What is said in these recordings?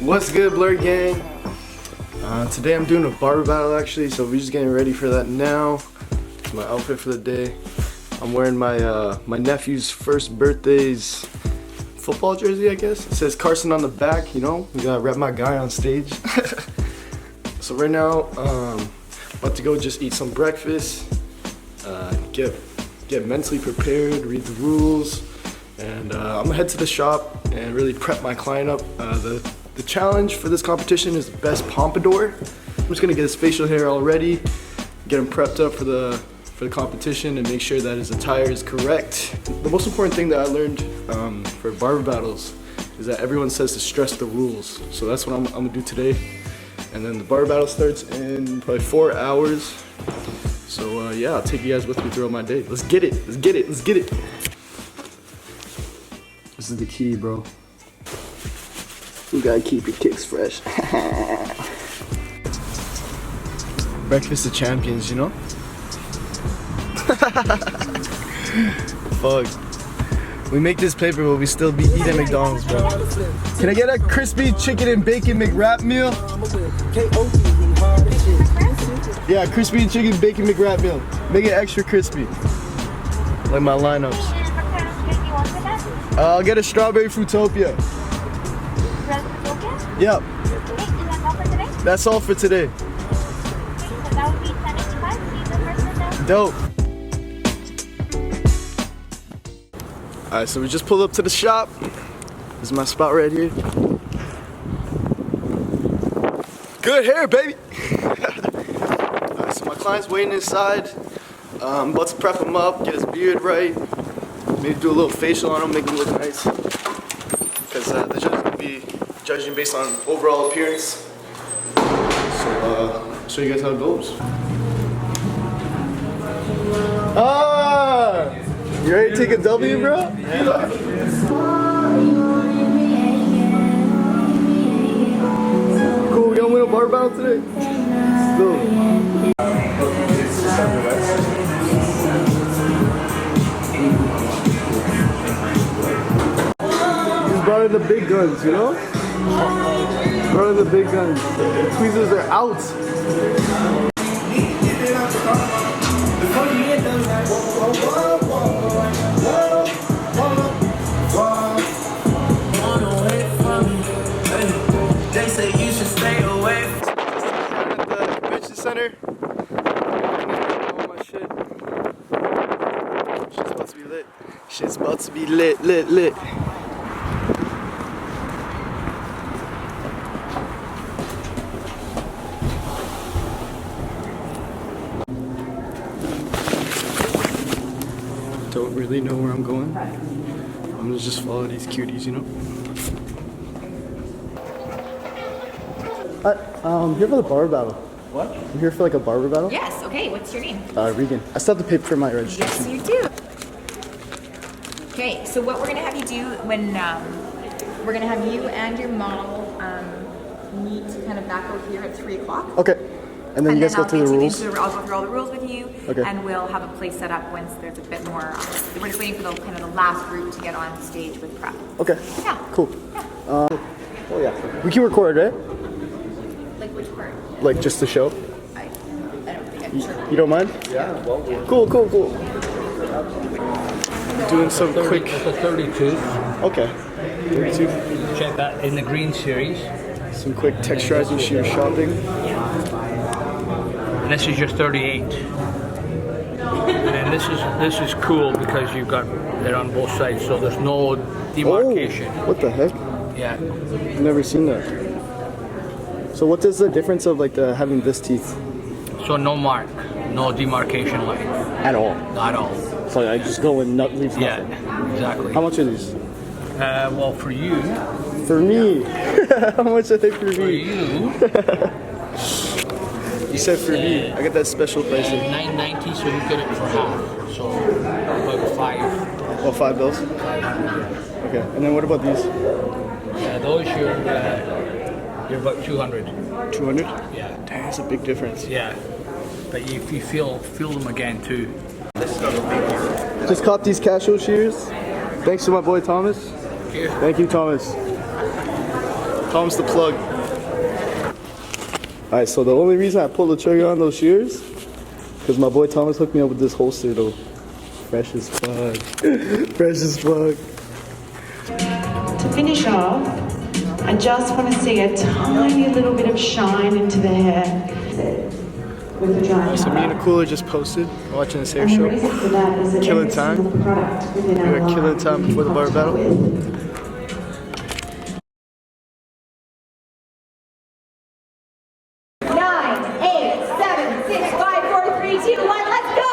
What's good, Blurry gang? Today I'm doing a barber battle actually, so we're just getting ready for that now. It's my outfit for the day. I'm wearing my my nephew's first birthday's football jersey, I guess. It says Carson on the back, you know? We gotta rep my guy on stage. So right now, about to go just eat some breakfast, get mentally prepared, read the rules, and I'm gonna head to the shop and really prep my client up. The challenge for this competition is the best Pompadour. I'm just gonna get his facial hair all ready, get him prepped up for the competition, and make sure that his attire is correct. The most important thing that I learned for barber battles is that everyone says to stress the rules. So that's what I'm gonna do today. And then the barber battle starts in probably 4 hours. So yeah, I'll take you guys with me throughout my day. Let's get it, let's get it, let's get it. This is the key, bro. You gotta keep your kicks fresh. Breakfast of champions, you know? Fuck. We make this paper, but we still be eating McDonald's, bro. Can I get a crispy chicken and bacon McWrap meal? Yeah, crispy chicken bacon McWrap meal. Make it extra crispy. Like my lineups. I'll get a strawberry Fruitopia. Yep. That's all for today. Dope. Alright, so we just pulled up to the shop. This is my spot right here. Good hair, baby! Alright, so my client's waiting inside. I'm about to prep him up, get his beard right. Maybe do a little facial on him, make him look nice. Because the judge is going to be judging based on overall appearance. So, I'll show you guys how it goes. Ah! You ready to take a W, bro? Yeah. Cool, we gonna win a barber battle today? Let's go. He's brought in the big guns, you know? Brought in the big guns. The tweezers are out. They say you should stay away. At the convention center. All my shit. Shit's about to be lit. Shit's about to be lit. Don't really know where I'm going. I'm gonna just follow these cuties, you know? I'm here for the barber battle. What? I'm here for like a barber battle. Yes, okay, what's your name? Regan. I still have to pay for my registration. Yes, you do. Okay, so what we're gonna have you do when, we're gonna have you and your model meet kind of back over here at 3 o'clock. Okay. And then you guys go through the rules? I'll go through all the rules with you, okay. And we'll have a place set up once there's a bit more, we're just waiting for the kind of the last group to get on stage with prep. Okay. Yeah. Cool. Yeah. Oh yeah. We can record, right? Like which part? Like just the show? I don't think I'm sure. You don't mind? Yeah, well, Cool. Doing some quick. That's a 32. Okay. 32. Check that in the green series. Some quick texturizing shear shopping. And this is your 38. And this is cool because you've got it on both sides, so there's no demarcation. Oh, what the heck? Yeah. I've never seen that. So what is the difference of like having this teeth? So no mark, no demarcation line. At all? Not at all. So I just go and leave nothing? Yeah, exactly. How much are these? Well, for you. For me? How much are they for me? For you. You said for me. I got that special pricing. $9.90, so you get it for half. So about $5. Oh, $5 bills? Okay. And then what about these? Those you're about 200. 200? Yeah. Dang, that's a big difference. Yeah. But if you feel them again too. Just caught these Casio shears. Thanks to my boy Thomas. Cheers. Thank you, Thomas. Tom's the plug. Alright, so the only reason I pulled the trigger on those shears, because my boy Thomas hooked me up with this holster though. Fresh as fuck. Fresh as fuck. To finish off, I just want to see a tiny little bit of shine into the hair. With the dry So me and the cooler just posted, watching this hair show. Killing time. We were killing time before the barber battle. 9, 8, 7, 6, 5, 4, 3, 2, 1, let's go!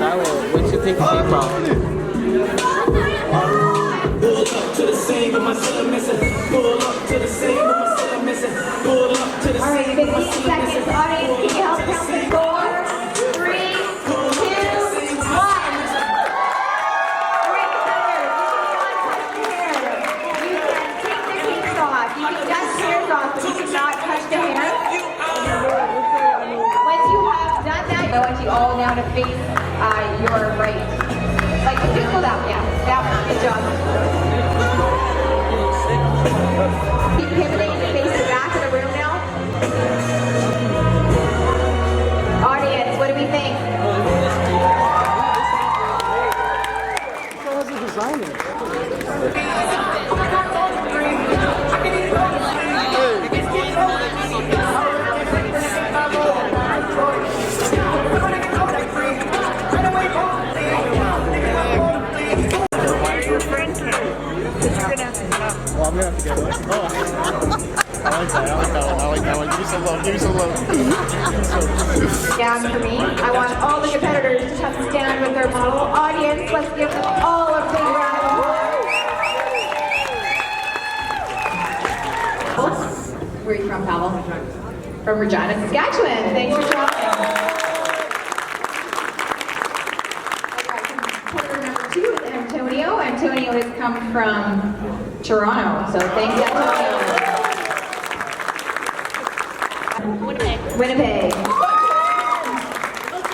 Battle the Barber, Down for me. I want all the competitors to have to stand with their model. Audience, let's give them all a big round of applause. Where are you from, Pavel? From Regina, Saskatchewan. Thanks for traveling. from Toronto. So thanks, Antonio. Winnipeg.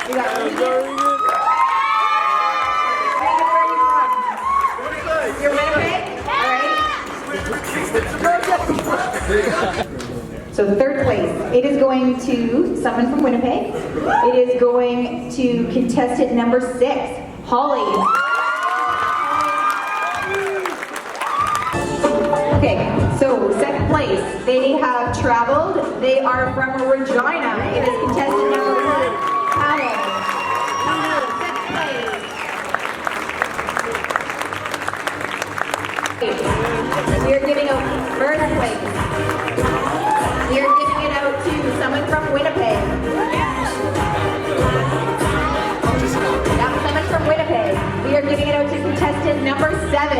You got Winnipeg? You're Winnipeg? Alright. So third place, it is going to someone from Winnipeg. It is going to contestant number 6, Holly. Okay, so second place, they have traveled. They are from Regina. It is contestant number 1, Powell. Second place. We are giving out first place. We are giving it out to someone from Winnipeg. Yeah, someone from Winnipeg. We are giving it out to contestant number 7.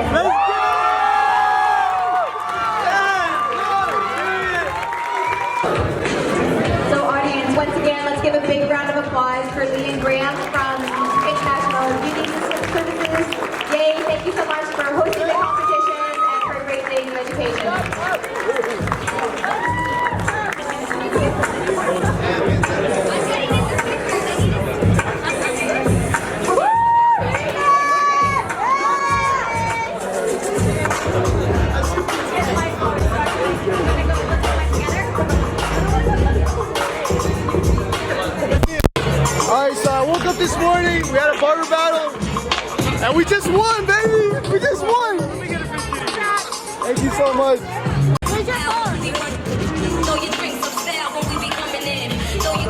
So audience, once again, let's give a big round of applause for Lee and Graham from International Beauty Services. Yay, thank you so much for hosting the competition and for a great day of education. Alright, so I woke up this morning, we had a barber battle, and we just won, baby! We just won! Thank you so much. Where's your phone? Know your drinks so stale when we be coming in. Know you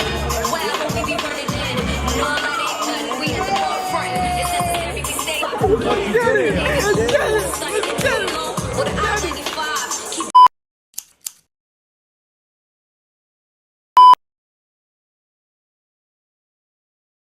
wild when we be running in. No, that ain't nothing. We at the forefront. It's necessary we stay. Let's get it! Let's get it! Let's get it!